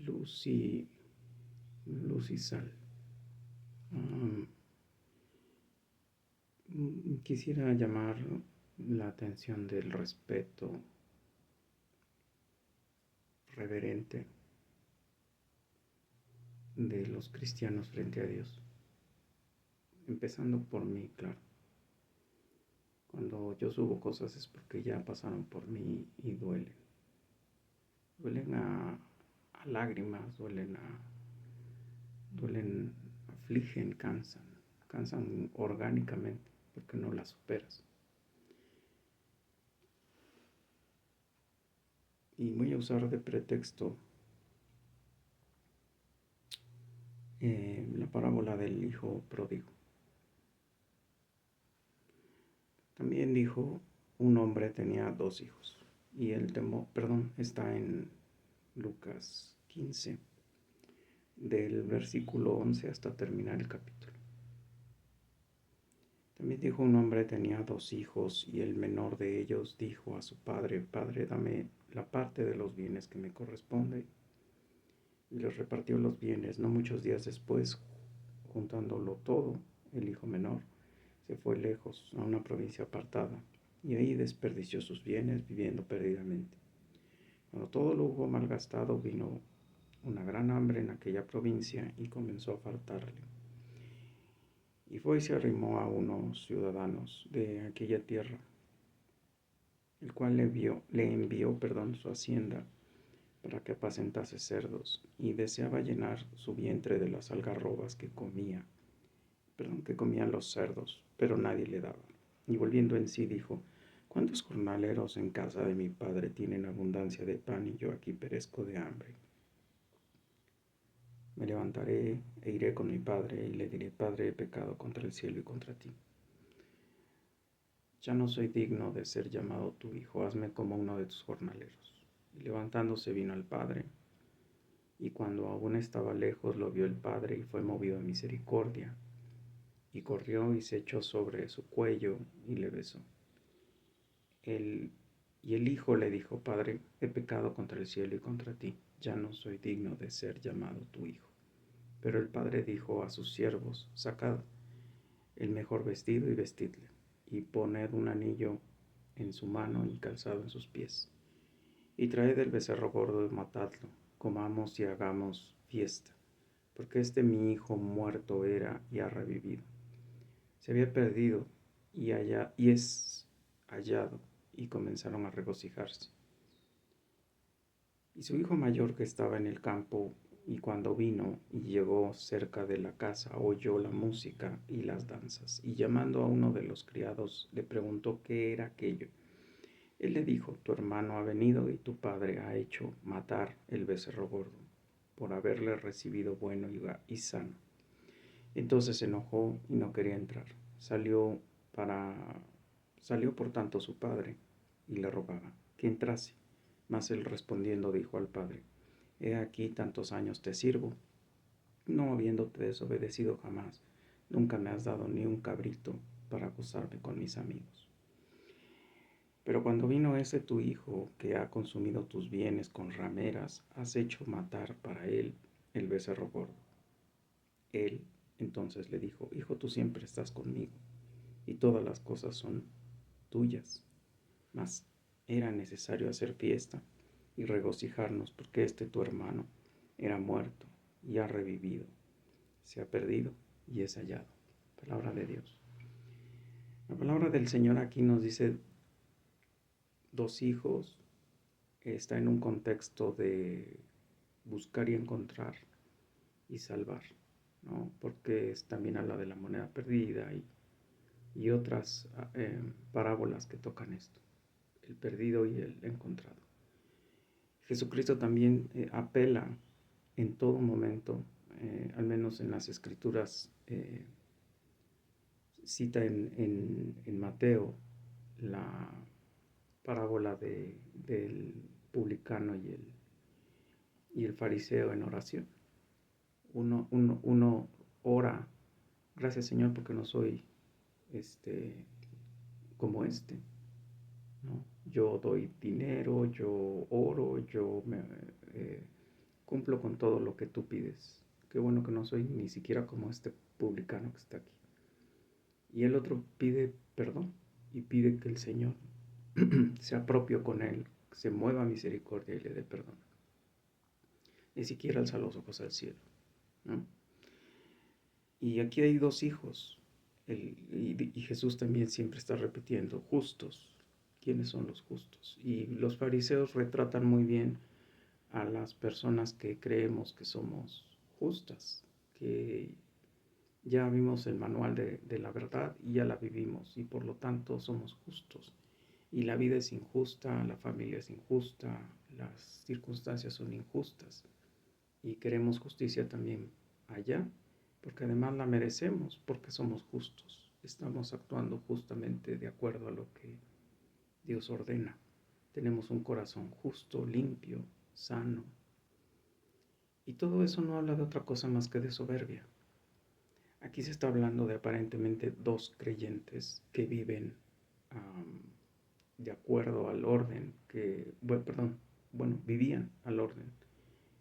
luz y sal. Quisiera llamar la atención del respeto reverente de los cristianos frente a Dios, empezando por mí, claro. Cuando yo subo cosas es porque ya pasaron por mí y duelen a lágrimas, afligen, cansan orgánicamente porque no las superas. Y voy a usar de pretexto la parábola del hijo pródigo. También dijo, un hombre tenía 2 hijos. Y está en Lucas 15, del versículo 11 hasta terminar el capítulo. También dijo, un hombre tenía 2 hijos, y el menor de ellos dijo a su padre, Padre, dame la parte de los bienes que me corresponde. Y les repartió los bienes. No muchos días después, juntándolo todo, el hijo menor se fue lejos, a una provincia apartada, y ahí desperdició sus bienes viviendo perdidamente. Cuando todo lo hubo malgastado, vino una gran hambre en aquella provincia y comenzó a faltarle. Y fue y se arrimó a unos ciudadanos de aquella tierra, el cual le envió su hacienda para que apacentase cerdos, y deseaba llenar su vientre de las algarrobas que comían los cerdos, pero nadie le daba. Y volviendo en sí dijo, ¿cuántos jornaleros en casa de mi padre tienen abundancia de pan y yo aquí perezco de hambre? Me levantaré e iré con mi padre y le diré, Padre, he pecado contra el cielo y contra ti. Ya no soy digno de ser llamado tu hijo, hazme como uno de tus jornaleros. Y levantándose vino al padre, y cuando aún estaba lejos lo vio el padre y fue movido a misericordia, y corrió y se echó sobre su cuello y le besó. Y el hijo le dijo, Padre, he pecado contra el cielo y contra ti, ya no soy digno de ser llamado tu hijo. Pero el padre dijo a sus siervos, sacad el mejor vestido y vestidle, y poned un anillo en su mano y calzado en sus pies. Y traed el becerro gordo y matadlo, comamos y hagamos fiesta, porque mi hijo muerto era y ha revivido. Se había perdido y es hallado, y comenzaron a regocijarse. Y su hijo mayor, que estaba en el campo, y cuando vino y llegó cerca de la casa, oyó la música y las danzas, y llamando a uno de los criados, le preguntó qué era aquello. Él le dijo, tu hermano ha venido y tu padre ha hecho matar el becerro gordo, por haberle recibido bueno y sano. Entonces se enojó y no quería entrar. Salió por tanto su padre y le rogaba que entrase. Mas él respondiendo dijo al padre, he aquí tantos años te sirvo, no habiéndote desobedecido jamás. Nunca me has dado ni un cabrito para gozarme con mis amigos. Pero cuando vino ese tu hijo, que ha consumido tus bienes con rameras, has hecho matar para él el becerro gordo. Él entonces le dijo, hijo, tú siempre estás conmigo, y todas las cosas son tuyas. Mas era necesario hacer fiesta y regocijarnos, porque tu hermano era muerto y ha revivido, se ha perdido y es hallado. Palabra de Dios. La palabra del Señor aquí nos dice 2 hijos, está en un contexto de buscar y encontrar y salvar, ¿no? Porque también habla de la moneda perdida y otras parábolas que tocan esto, el perdido y el encontrado. Jesucristo también apela en todo momento, al menos en las Escrituras, cita en Mateo la parábola del publicano y el fariseo en oración. Uno ora, gracias Señor porque no soy como ¿no? Yo doy dinero, yo oro, yo cumplo con todo lo que tú pides. Qué bueno que no soy ni siquiera como este publicano que está aquí. Y el otro pide perdón y pide que el Señor sea propio con él, se mueva a misericordia y le dé perdón. Ni siquiera alza los ojos al cielo, ¿no? Y aquí hay dos hijos. Y Jesús también siempre está repitiendo, justos. ¿Quiénes son los justos? Y los fariseos retratan muy bien a las personas que creemos que somos justas, que ya vimos el manual de la verdad y ya la vivimos y por lo tanto somos justos. Y la vida es injusta, la familia es injusta, las circunstancias son injustas y queremos justicia también allá, porque además la merecemos, porque somos justos. Estamos actuando justamente de acuerdo a lo que Dios ordena. Tenemos un corazón justo, limpio, sano. Y todo eso no habla de otra cosa más que de soberbia. Aquí se está hablando de aparentemente dos creyentes que viven de acuerdo al orden que, vivían al orden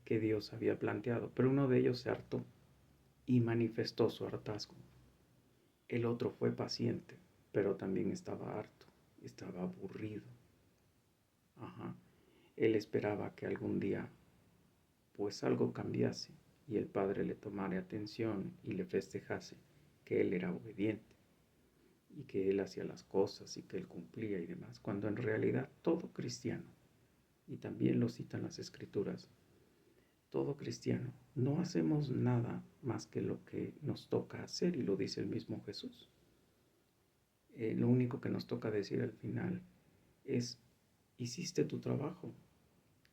que Dios había planteado, pero uno de ellos se hartó y manifestó su hartazgo. El otro fue paciente, pero también estaba harto, estaba aburrido. Ajá. Él esperaba que algún día pues algo cambiase y el padre le tomara atención y le festejase que él era obediente y que él hacía las cosas y que él cumplía y demás, cuando en realidad todo cristiano, y también lo citan las escrituras, todo cristiano, no hacemos nada más que lo que nos toca hacer, y lo dice el mismo Jesús. Lo único que nos toca decir al final es, hiciste tu trabajo,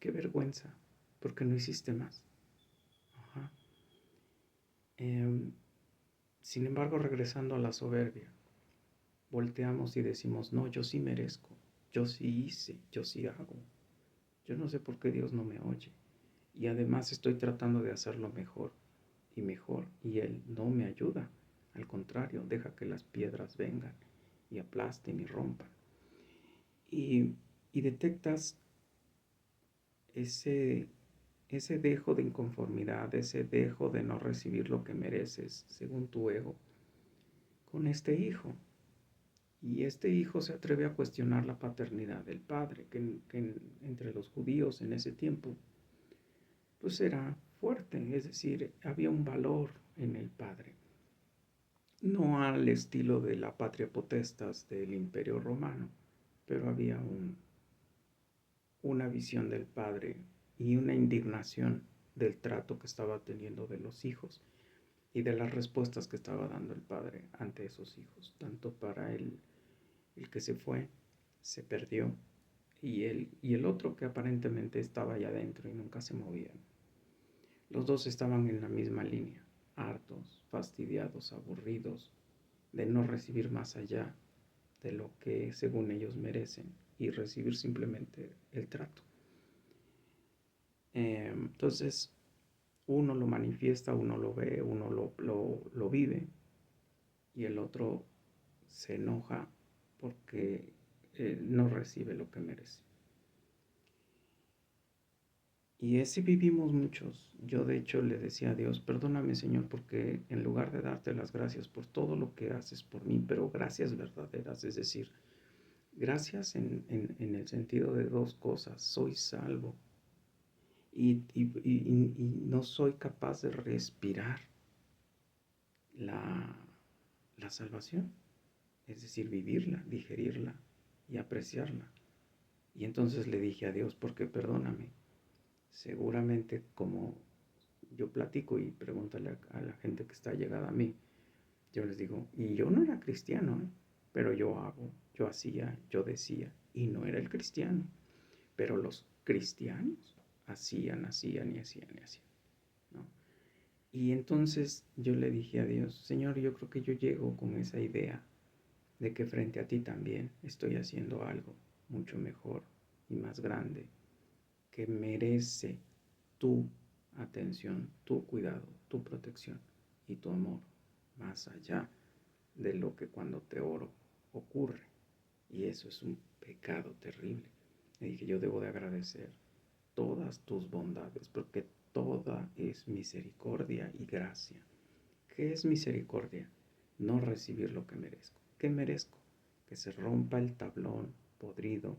qué vergüenza, porque no hiciste más. Ajá. Sin embargo, regresando a la soberbia, volteamos y decimos, no, yo sí merezco, yo sí hice, yo sí hago. Yo no sé por qué Dios no me oye. Y además estoy tratando de hacerlo mejor y mejor, y Él no me ayuda. Al contrario, deja que las piedras vengan y aplasten y rompan. Y detectas ese dejo de inconformidad, ese dejo de no recibir lo que mereces, según tu ego, con este hijo. Y este hijo se atreve a cuestionar la paternidad del padre, que entre los judíos en ese tiempo, pues era fuerte, es decir, había un valor en el padre. No al estilo de la patria potestas del Imperio Romano, pero había una visión del padre y una indignación del trato que estaba teniendo de los hijos y de las respuestas que estaba dando el padre ante esos hijos, tanto para el que se fue, se perdió, y el otro que aparentemente estaba allá adentro y nunca se movían. Los dos estaban en la misma línea, hartos, fastidiados, aburridos de no recibir más allá de lo que según ellos merecen y recibir simplemente el trato. Entonces, uno lo manifiesta, uno lo ve, uno lo vive, y el otro se enoja porque no recibe lo que merece. Y ese vivimos muchos. Yo de hecho le decía a Dios, perdóname Señor, porque en lugar de darte las gracias por todo lo que haces por mí, pero gracias verdaderas, es decir, gracias en el sentido de dos cosas, soy salvo y no soy capaz de respirar la salvación, es decir, vivirla, digerirla y apreciarla. Y entonces le dije a Dios, porque perdóname, seguramente como yo platico y pregúntale a la gente que está llegada a mí, yo les digo, y yo no era cristiano, pero yo hago, yo hacía, yo decía, y no era el cristiano, pero los cristianos hacían, ¿no? Y entonces yo le dije a Dios, Señor, yo creo que yo llego con esa idea de que frente a ti también estoy haciendo algo mucho mejor y más grande que merece tu atención, tu cuidado, tu protección y tu amor, más allá de lo que cuando te oro ocurre. Y eso es un pecado terrible. Y dije, yo debo de agradecer toda todas tus bondades, porque toda es misericordia y gracia. ¿Qué es misericordia? No recibir lo que merezco. ¿Qué merezco? Que se rompa el tablón podrido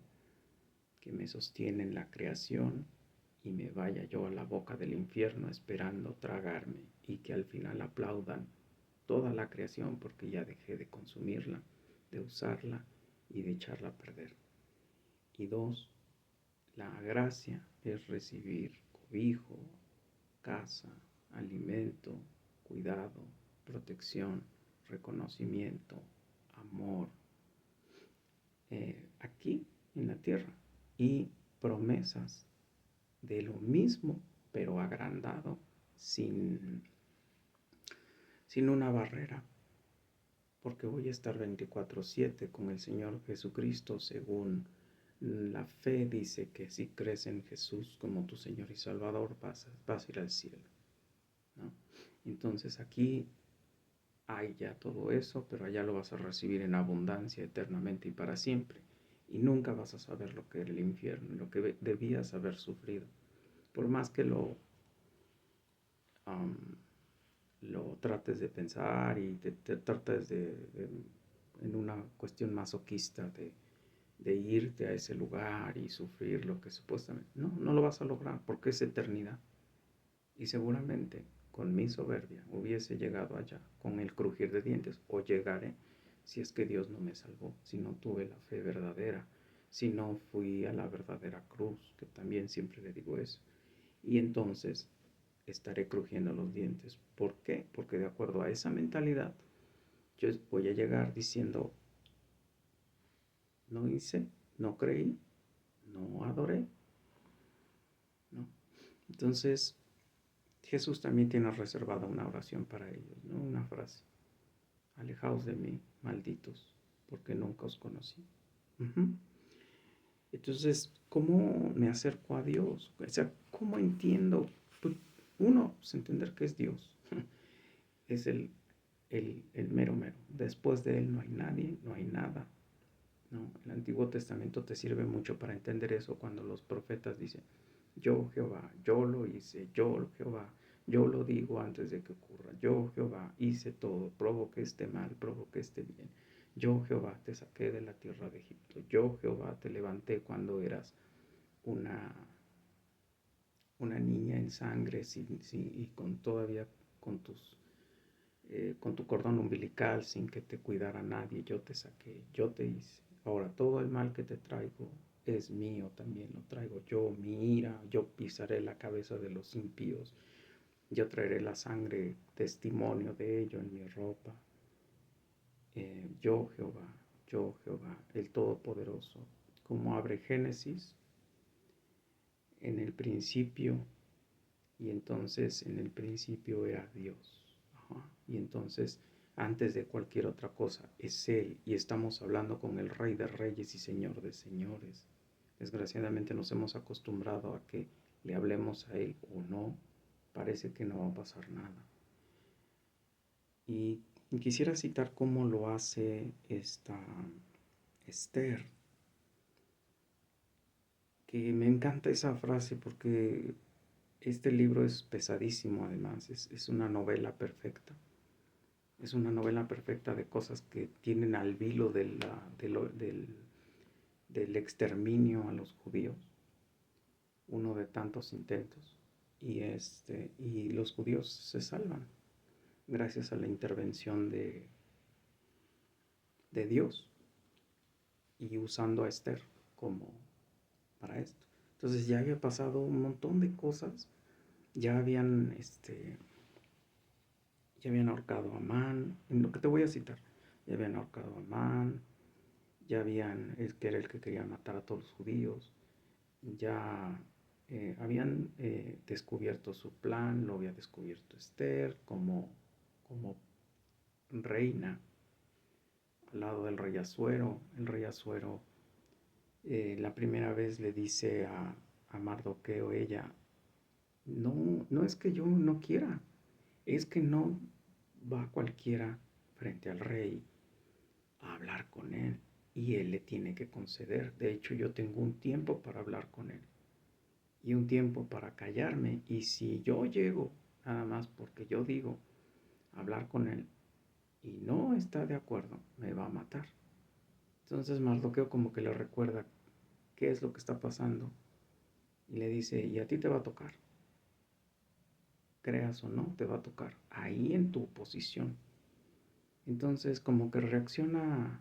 que me sostiene en la creación y me vaya yo a la boca del infierno esperando tragarme, y que al final aplaudan toda la creación porque ya dejé de consumirla, de usarla y de echarla a perder. Y dos, la gracia es recibir cobijo, casa, alimento, cuidado, protección, reconocimiento, amor, aquí en la tierra, y promesas de lo mismo, pero agrandado, sin una barrera, porque voy a estar 24/7 con el Señor Jesucristo, según la fe dice que si crees en Jesús como tu Señor y Salvador vas a ir al cielo, ¿no? Entonces aquí hay ya todo eso, pero allá lo vas a recibir en abundancia eternamente y para siempre. Y nunca vas a saber lo que era el infierno y lo que debías haber sufrido. Por más que lo trates de pensar y te trates en una cuestión masoquista de irte a ese lugar y sufrir lo que supuestamente... No lo vas a lograr porque es eternidad. Y seguramente con mi soberbia hubiese llegado allá con el crujir de dientes, o llegaré si es que Dios no me salvó, si no tuve la fe verdadera, si no fui a la verdadera cruz, que también siempre le digo eso. Y entonces estaré crujiendo los dientes. ¿Por qué? Porque de acuerdo a esa mentalidad, yo voy a llegar diciendo, no hice, no creí, no adoré, ¿no? Entonces, Jesús también tiene reservada una oración para ellos, ¿no? Una frase: alejaos de mí, malditos, porque nunca os conocí. Entonces, ¿cómo me acerco a Dios? O sea, ¿cómo entiendo? Pues, uno, pues entender que es Dios. Es el mero mero. Después de Él no hay nadie, no hay nada, ¿no? El Antiguo Testamento te sirve mucho para entender eso, cuando los profetas dicen, yo Jehová, yo lo hice, yo Jehová, yo lo digo antes de que ocurra, yo Jehová hice todo, provoqué este mal, provoqué este bien, yo Jehová te saqué de la tierra de Egipto, yo Jehová te levanté cuando eras una niña en sangre y todavía con con tu cordón umbilical, sin que te cuidara nadie, yo te saqué, yo te hice. Ahora todo el mal que te traigo es mío, también lo traigo yo, mi ira, yo pisaré la cabeza de los impíos, yo traeré la sangre, testimonio de ello en mi ropa. Yo Jehová, el Todopoderoso. Como abre Génesis, en el principio, y entonces en el principio era Dios. Y entonces, antes de cualquier otra cosa, es Él. Y estamos hablando con el Rey de Reyes y Señor de Señores. Desgraciadamente nos hemos acostumbrado a que le hablemos a Él o no. Parece que no va a pasar nada. Y quisiera citar cómo lo hace esta Esther. Que me encanta esa frase porque este libro es pesadísimo, además. Es una novela perfecta. Es una novela perfecta de cosas que tienen al vilo del exterminio a los judíos, uno de tantos intentos, y los judíos se salvan gracias a la intervención de Dios y usando a Esther como para esto. Entonces ya había pasado un montón de cosas, ya habían ahorcado a Amán, en lo que te voy a citar, ya habían ahorcado a Amán, ya habían, que era el que quería matar a todos los judíos, ya habían descubierto su plan, lo había descubierto Esther como reina al lado del rey Asuero. El rey Asuero la primera vez le dice a Mardoqueo, ella, no es que yo no quiera, es que no va cualquiera frente al rey a hablar con él, y él le tiene que conceder. De hecho, yo tengo un tiempo para hablar con él. y un tiempo para callarme. Y si yo llego, nada más porque yo digo, a hablar con él y no está de acuerdo, me va a matar. Entonces Mardoqueo como que le recuerda qué es lo que está pasando y le dice, y a ti te va a tocar, creas o no, te va a tocar, ahí en tu posición. Entonces como que reacciona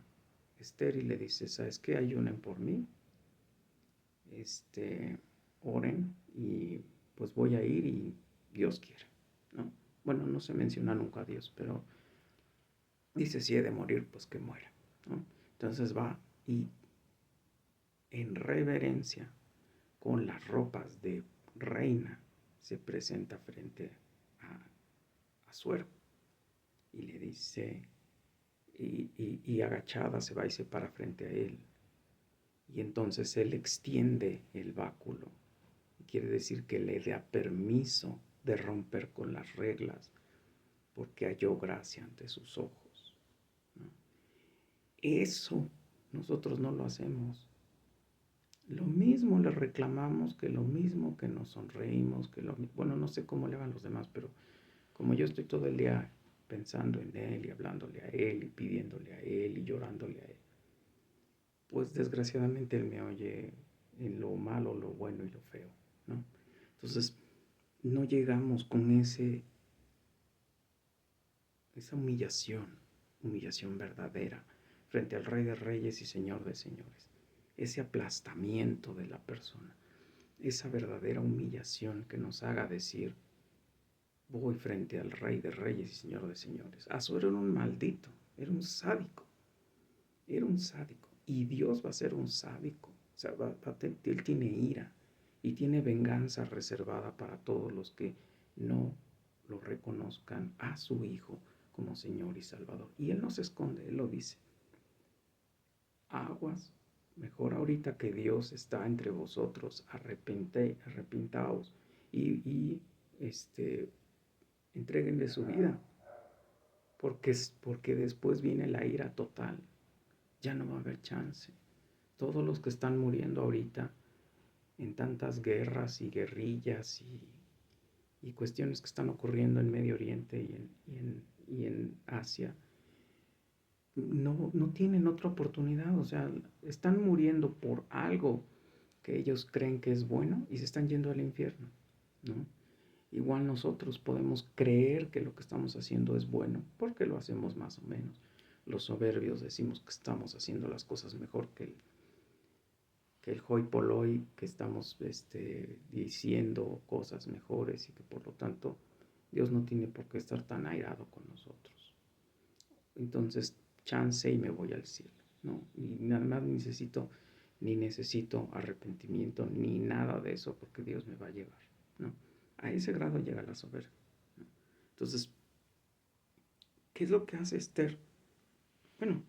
Esther y le dice, ¿sabes qué? Ayunen por mí, oren y pues voy a ir y Dios quiere, ¿no? Bueno, no se menciona nunca a Dios, pero dice, si he de morir, pues que muera, ¿no? Entonces va y en reverencia, con las ropas de reina, se presenta frente a Suero y le dice, y agachada se va y se para frente a él. Y entonces él extiende el báculo. Quiere decir que le da permiso de romper con las reglas porque halló gracia ante sus ojos, ¿no? Eso nosotros no lo hacemos. Lo mismo le reclamamos, que lo mismo que nos sonreímos, que lo bueno, no sé cómo le hagan los demás, pero como yo estoy todo el día pensando en él y hablándole a él y pidiéndole a él y llorándole a él, pues desgraciadamente él me oye en lo malo, lo bueno y lo feo, ¿no? Entonces, no llegamos con esa humillación verdadera frente al Rey de Reyes y Señor de Señores, ese aplastamiento de la persona, esa verdadera humillación que nos haga decir, voy frente al Rey de Reyes y Señor de Señores. Azor era un maldito, era un sádico, y Dios va a ser un sádico, o sea, él tiene ira y tiene venganza reservada para todos los que no lo reconozcan a su Hijo como Señor y Salvador. Y Él no se esconde, Él lo dice. Aguas, mejor ahorita que Dios está entre vosotros, arrepentaos y entréguenle su vida, porque después viene la ira total, ya no va a haber chance. Todos los que están muriendo ahorita en tantas guerras y guerrillas y cuestiones que están ocurriendo en Medio Oriente y en Asia, no tienen otra oportunidad, o sea, están muriendo por algo que ellos creen que es bueno y se están yendo al infierno, ¿no? Igual nosotros podemos creer que lo que estamos haciendo es bueno porque lo hacemos más o menos. Los soberbios decimos que estamos haciendo las cosas mejor que el hoi polloi, que estamos diciendo cosas mejores y que por lo tanto Dios no tiene por qué estar tan airado con nosotros. Entonces, chance y me voy al cielo, ¿no? Y nada más ni necesito arrepentimiento, ni nada de eso, porque Dios me va a llevar, ¿no? A ese grado llega la soberbia, ¿no? Entonces, ¿qué es lo que hace Esther? Bueno,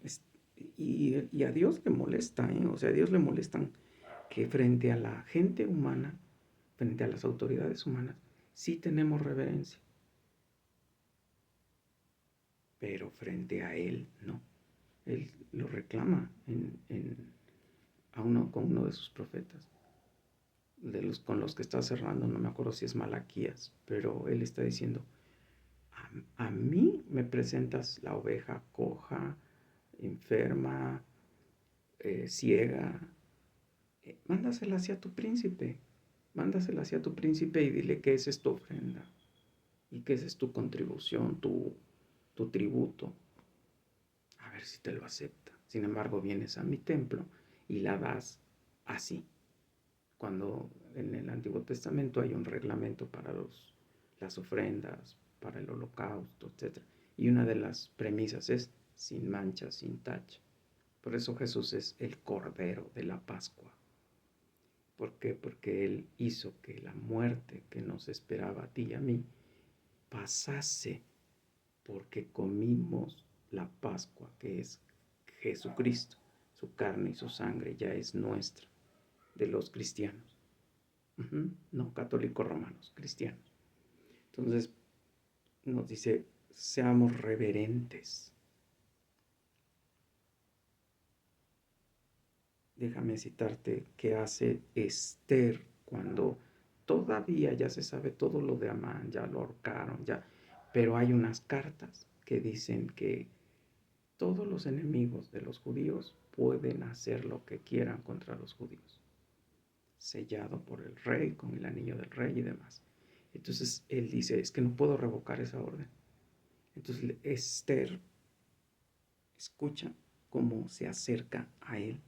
y a Dios le molesta, ¿eh? O sea, a Dios le molestan que frente a la gente humana, frente a las autoridades humanas, sí tenemos reverencia, pero frente a Él no. Él lo reclama con uno de sus profetas, con los que está cerrando, no me acuerdo si es Malaquías, pero él está diciendo, a mí me presentas la oveja coja, enferma, ciega, mándasela hacia tu príncipe, y dile que esa es tu ofrenda y que esa es tu contribución, tu tributo, a ver si te lo acepta. Sin embargo, vienes a mi templo y la das así, cuando en el Antiguo Testamento hay un reglamento para las ofrendas, para el holocausto, etc. Y una de las premisas es sin mancha, sin tacha. Por eso Jesús es el Cordero de la Pascua. ¿Por qué? Porque Él hizo que la muerte que nos esperaba a ti y a mí pasase, porque comimos la Pascua, que es Jesucristo. Su carne y su sangre ya es nuestra, de los cristianos. No católicos romanos, cristianos. Entonces nos dice, seamos reverentes. Déjame citarte qué hace Esther cuando todavía ya se sabe todo lo de Amán, ya lo ahorcaron, ya, pero hay unas cartas que dicen que todos los enemigos de los judíos pueden hacer lo que quieran contra los judíos, sellado por el rey, con el anillo del rey y demás. Entonces él dice, es que no puedo revocar esa orden. Entonces Esther escucha cómo se acerca a él.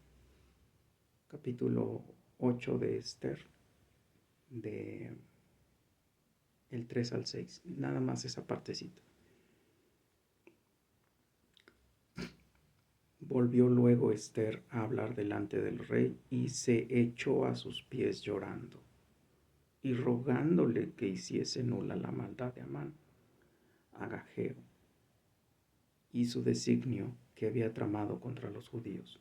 Capítulo 8 de Esther, de el 3 al 6, nada más esa partecita. Volvió luego Esther a hablar delante del rey y se echó a sus pies llorando y rogándole que hiciese nula la maldad de Amán, agageo, y su designio que había tramado contra los judíos,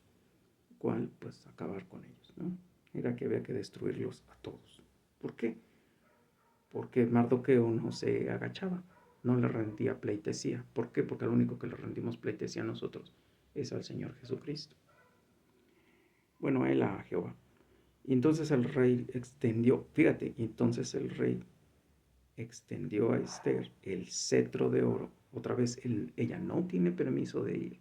cual pues acabar con ellos, ¿no? Era que había que destruirlos a todos. ¿Por qué? Porque Mardoqueo no se agachaba, no le rendía pleitesía. ¿Por qué? Porque al único que le rendimos pleitesía a nosotros es al Señor Jesucristo. Bueno, a él, a Jehová. Y entonces el rey extendió, fíjate, entonces el rey extendió a Esther el cetro de oro. Otra vez, ella no tiene permiso de ir.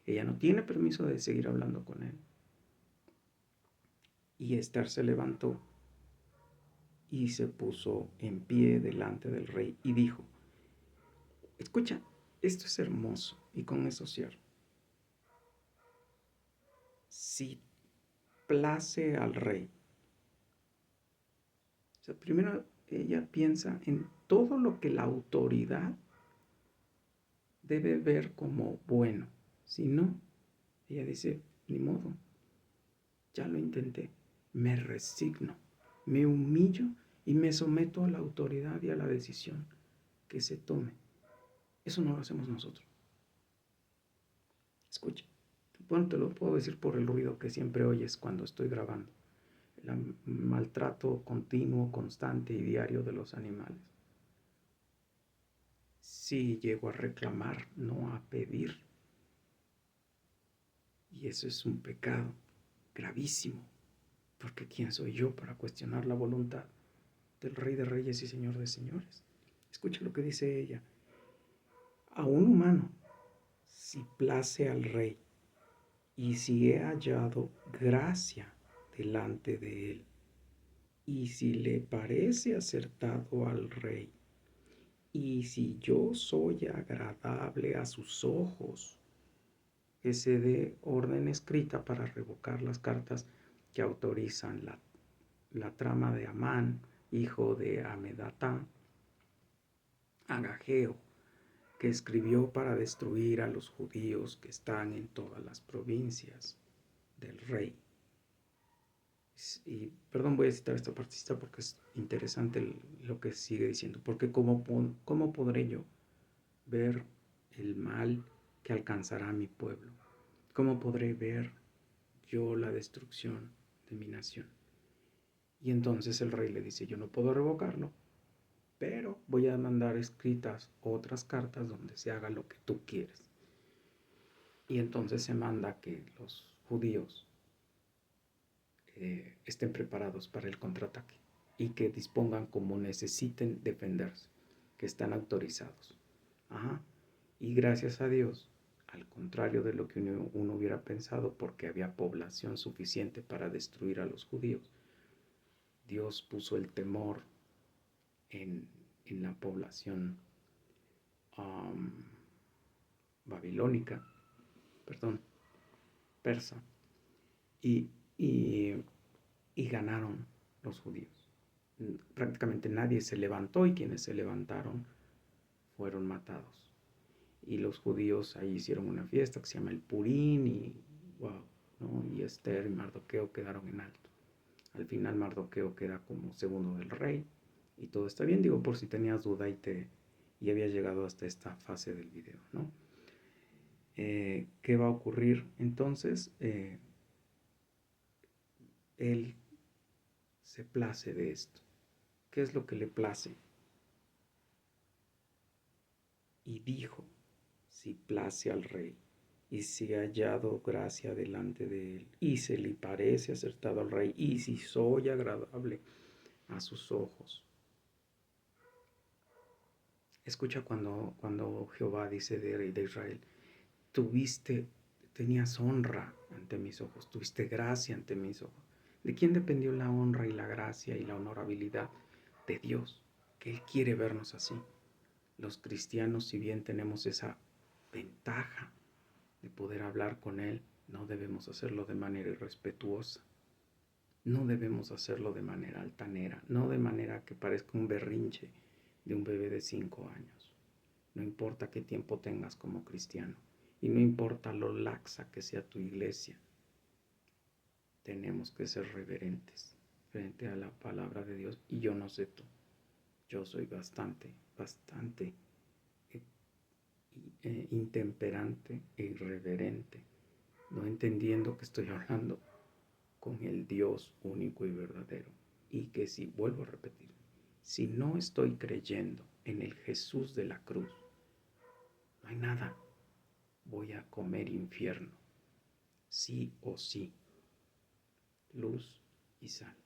Ella no tiene permiso de seguir hablando con él. Y Esther se levantó y se puso en pie delante del rey y dijo, escucha, esto es hermoso, y con eso cierro. Si place al rey. O sea, primero ella piensa en todo lo que la autoridad debe ver como bueno. Si no, ella dice, ni modo, ya lo intenté, me resigno, me humillo y me someto a la autoridad y a la decisión que se tome. Eso no lo hacemos nosotros. Escucha, bueno, te lo puedo decir por el ruido que siempre oyes cuando estoy grabando. El maltrato continuo, constante y diario de los animales. Sí llego a reclamar, no a pedir. Y eso es un pecado gravísimo, porque ¿quién soy yo para cuestionar la voluntad del Rey de Reyes y Señor de Señores? Escucha lo que dice ella. A un humano, si place al Rey, y si he hallado gracia delante de él, y si le parece acertado al Rey, y si yo soy agradable a sus ojos, que se dé orden escrita para revocar las cartas que autorizan la trama de Amán, hijo de Amedatá, agageo, que escribió para destruir a los judíos que están en todas las provincias del rey. Y perdón, voy a citar esta partecita porque es interesante lo que sigue diciendo, porque ¿cómo podré yo ver el mal que alcanzará a mi pueblo? ¿Cómo podré ver yo la destrucción de mi nación? Y entonces el rey le dice, yo no puedo revocarlo, pero voy a mandar escritas otras cartas donde se haga lo que tú quieres. Y entonces se manda que los judíos estén preparados para el contraataque y que dispongan como necesiten defenderse, que están autorizados. Ajá. Y gracias a Dios, al contrario de lo que uno hubiera pensado, porque había población suficiente para destruir a los judíos, Dios puso el temor en la población babilónica, persa, y, y, y ganaron los judíos. Prácticamente nadie se levantó y quienes se levantaron fueron matados. Y los judíos ahí hicieron una fiesta que se llama el Purín y wow, ¿no? Y Esther y Mardoqueo quedaron en alto. Al final Mardoqueo queda como segundo del rey y todo está bien, digo, por si tenías duda y habías llegado hasta esta fase del video, ¿no? ¿Qué va a ocurrir entonces? Él se place de esto. ¿Qué es lo que le place? Y dijo, si place al rey, y si ha hallado gracia delante de él, y se le parece acertado al rey, y si soy agradable a sus ojos. Escucha cuando Jehová dice de Israel, tenías honra ante mis ojos, tuviste gracia ante mis ojos. ¿De quién dependió la honra y la gracia y la honorabilidad? De Dios, que Él quiere vernos así. Los cristianos, si bien tenemos esa ventaja de poder hablar con Él, no debemos hacerlo de manera irrespetuosa. No debemos hacerlo de manera altanera, no de manera que parezca un berrinche de un bebé de 5 años. No importa qué tiempo tengas como cristiano y no importa lo laxa que sea tu iglesia, tenemos que ser reverentes frente a la palabra de Dios. Y yo no sé tú, yo soy bastante intemperante e irreverente, no entendiendo que estoy hablando con el Dios único y verdadero. Y que si, vuelvo a repetir, si no estoy creyendo en el Jesús de la cruz, no hay nada, voy a comer infierno, sí o sí, luz y sal.